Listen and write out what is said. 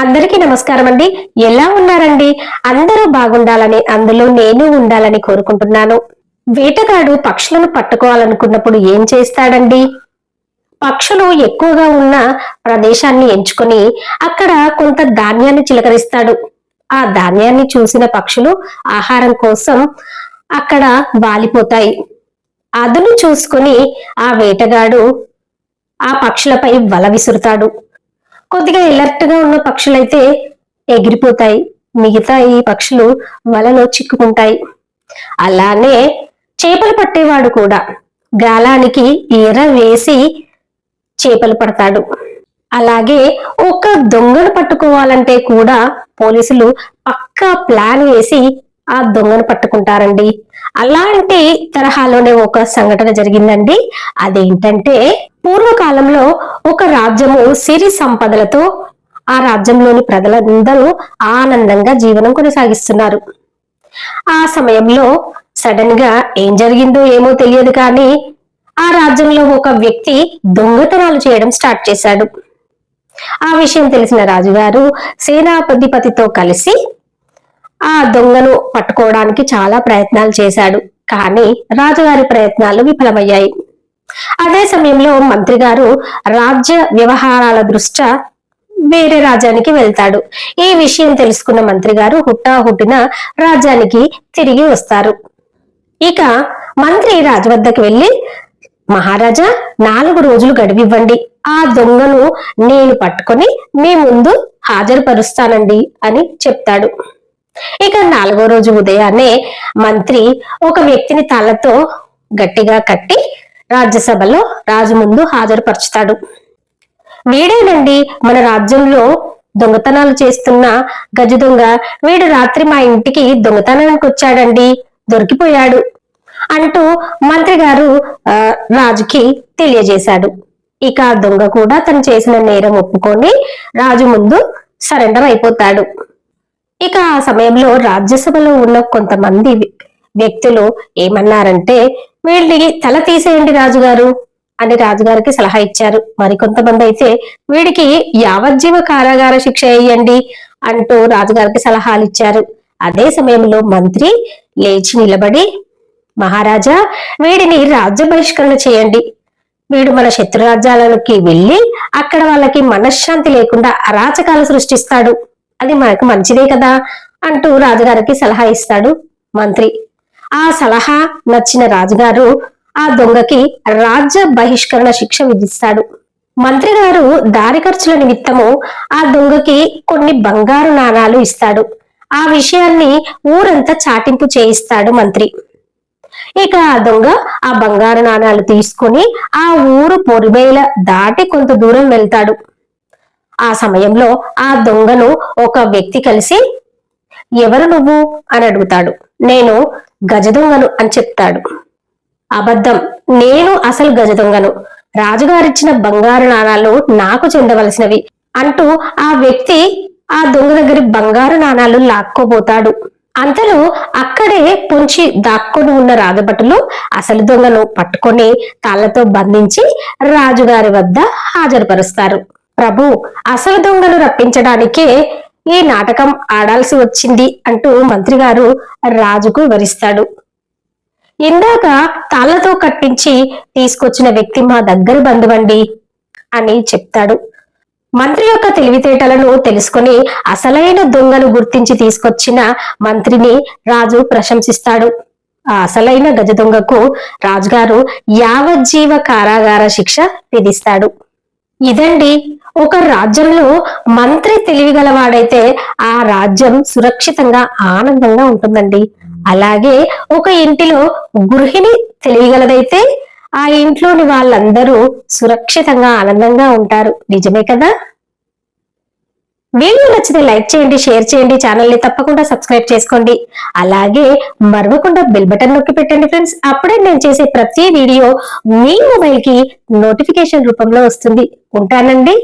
అందరికీ నమస్కారం అండి. ఎలా ఉన్నారండి? అందరూ బాగుండాలని, అందులో నేను ఉండాలని కోరుకుంటున్నాను. వేటగాడు పక్షులను పట్టుకోవాలనుకున్నప్పుడు ఏం చేస్తాడండి? పక్షులు ఎక్కువగా ఉన్న ప్రదేశాన్ని ఎంచుకొని అక్కడ కొంత ధాన్యాన్ని చిలకరిస్తాడు. ఆ ధాన్యాన్ని చూసిన పక్షులు ఆహారం కోసం అక్కడ వాలిపోతాయి. అదును చూసుకుని ఆ వేటగాడు ఆ పక్షులపై వల విసురుతాడు. కొద్దిగా ఎలర్ట్ గా ఉన్న పక్షులైతే ఎగిరిపోతాయి. మిగతా ఈ పక్షులు వలలో చిక్కుకుంటాయి. అలానే చేపలు పట్టేవాడు కూడా గాలానికి ఎర వేసి చేపలు పడతాడు. అలాగే ఒక దొంగను పట్టుకోవాలంటే కూడా పోలీసులు పక్కా ప్లాన్ వేసి ఆ దొంగను పట్టుకుంటారండి. అలాంటి తరహాలోనే ఒక సంఘటన జరిగిందండి. అదేంటంటే పూర్వకాలంలో ఒక రాజ్యము సిరి సంపదలతో ఆ రాజ్యంలోని ప్రజలందరూ ఆనందంగా జీవనం కొనసాగిస్తున్నారు. ఆ సమయంలో సడన్ గా ఏం జరిగిందో ఏమో తెలియదు కానీ ఆ రాజ్యంలో ఒక వ్యక్తి దొంగతనాలు చేయడం స్టార్ట్ చేశాడు. ఆ విషయం తెలిసిన రాజుగారు సేనాధిపతితో కలిసి ఆ దొంగను పట్టుకోవడానికి చాలా ప్రయత్నాలు చేశాడు. కానీ రాజుగారి ప్రయత్నాలు విఫలమయ్యాయి. అదే సమయంలో మంత్రి గారు రాజ్య వ్యవహారాల దృష్ట్యా వేరే రాజ్యానికి వెళ్తాడు. ఈ విషయం తెలుసుకున్న మంత్రి గారు హుటాహుటిన రాజ్యానికి తిరిగి వస్తారు. ఇక మంత్రి రాజు వద్దకు వెళ్లి, మహారాజా 4 రోజులు గడివివ్వండి, ఆ దొంగను నేను పట్టుకొని మీ ముందు హాజరుపరుస్తానండి అని చెప్తాడు. ఇక 4వ రోజు ఉదయాన్నే మంత్రి ఒక వ్యక్తిని తాళ్లతో గట్టిగా కట్టి రాజ్యసభలో రాజు ముందు హాజరుపరుచుతాడు. వీడేనండి మన రాజ్యంలో దొంగతనాలు చేస్తున్న గజ దొంగ, వీడు రాత్రి మా ఇంటికి దొంగతనానికి వచ్చాడండి, దొరికిపోయాడు అంటూ మంత్రి గారు రాజుకి తెలియజేశాడు. ఇక దొంగ కూడా తను చేసిన నేరం ఒప్పుకొని రాజు ముందు సరెండర్ అయిపోతాడు. ఇక ఆ సమయంలో రాజ్యసభలో ఉన్న కొంతమంది వ్యక్తులు ఏమన్నారంటే, వీళ్ళని తల తీసేయండి రాజుగారు అని రాజుగారికి సలహా ఇచ్చారు. మరికొంతమంది అయితే వీడికి యావజ్జీవ కారాగార శిక్ష వేయండి అంటూ రాజుగారికి సలహాలు ఇచ్చారు. అదే సమయంలో మంత్రి లేచి నిలబడి, మహారాజా వీడిని రాజ్య బహిష్కరణ చేయండి, వీడు మన శత్రు రాజ్యాలకి వెళ్ళి అక్కడ వాళ్ళకి మనశ్శాంతి లేకుండా అరాచకాలు సృష్టిస్తాడు, అది మనకు మంచిదే కదా అంటూ రాజుగారికి సలహా ఇస్తాడు మంత్రి. ఆ సలహా నచ్చిన రాజుగారు ఆ దొంగకి రాజ్య బహిష్కరణ శిక్ష విధిస్తాడు. మంత్రి గారు దారి ఖర్చుల నిమిత్తము ఆ దొంగకి కొన్ని బంగారు నాణాలు ఇస్తాడు. ఆ విషయాన్ని ఊరంతా చాటింపు చేయిస్తాడు మంత్రి. ఇక ఆ దొంగ ఆ బంగారు నాణాలు తీసుకుని ఆ ఊరు పొరిబేల దాటి కొంత దూరం వెళ్తాడు. ఆ సమయంలో ఆ దొంగను ఒక వ్యక్తి కలిసి, ఎవరు నువ్వు అని అడుగుతాడు. నేను గజ దొంగను అని చెప్తాడు. అబద్ధం, నేను అసలు గజ దొంగను, రాజుగారిచ్చిన బంగారు నాణాలు నాకు చెందవలసినవి అంటూ ఆ వ్యక్తి ఆ దొంగ దగ్గర బంగారు నాణాలు లాక్కోబోతాడు. అంతలో అక్కడే పొంచి దాక్కొని ఉన్న రాజభటులు అసలు దొంగను పట్టుకొని తాళ్లతో బంధించి రాజుగారి వద్ద హాజరుపరుస్తారు. ప్రభు, అసలు దొంగను రప్పించడానికే ఈ నాటకం ఆడాల్సి వచ్చింది అంటూ మంత్రి గారు రాజుకు వివరిస్తాడు. ఇందాక తాళ్లతో కట్టించి తీసుకొచ్చిన వ్యక్తి మా దగ్గరి బంధువండి అని చెప్తాడు. మంత్రి యొక్క తెలివితేటలను తెలుసుకుని అసలైన దొంగను గుర్తించి తీసుకొచ్చిన మంత్రిని రాజు ప్రశంసిస్తాడు. ఆ అసలైన గజ దొంగకు రాజుగారు యావజ్జీవ కారాగార శిక్ష విధిస్తాడు. ఇదండి, ఒక రాజ్యంలో మంత్రి తెలివిగలవాడైతే ఆ రాజ్యం సురక్షితంగా ఆనందంగా ఉంటుందండి. అలాగే ఒక ఇంటిలో గృహిణి తెలివిగలదైతే ఆ ఇంట్లోని వాళ్ళందరూ సురక్షితంగా ఆనందంగా ఉంటారు. నిజమే కదా? వీడియో నచ్చితే లైక్ చేయండి, షేర్ చేయండి, ఛానల్ని తప్పకుండా సబ్స్క్రైబ్ చేసుకోండి. అలాగే మరవకుండా బెల్ బటన్ నొక్కి పెట్టండి ఫ్రెండ్స్. అప్పుడే నేను చేసే ప్రతి వీడియో మీ మొబైల్ కి నోటిఫికేషన్ రూపంలో వస్తుంది. ఉంటానండి.